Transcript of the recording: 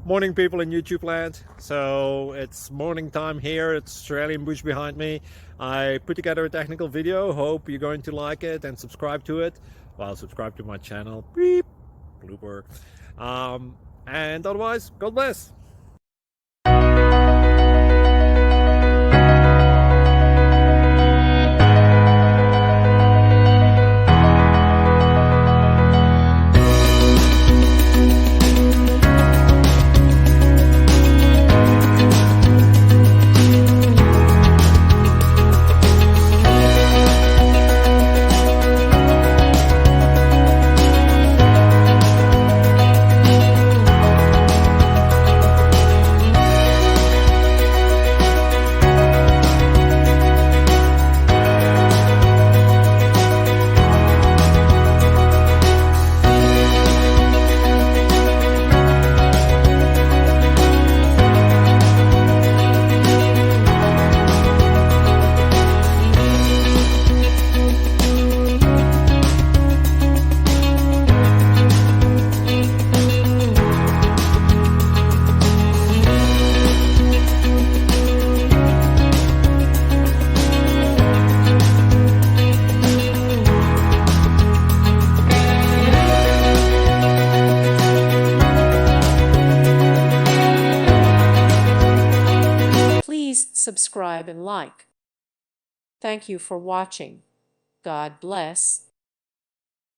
Morning, people in YouTube land. So it's morning time here. It's Australian bush behind me. I put together a technical video. Hope you're going to like it and subscribe to it. Well, subscribe to my channel. Beep. Blooper. And otherwise, God bless. Please subscribe and like. Thank you for watching. God bless.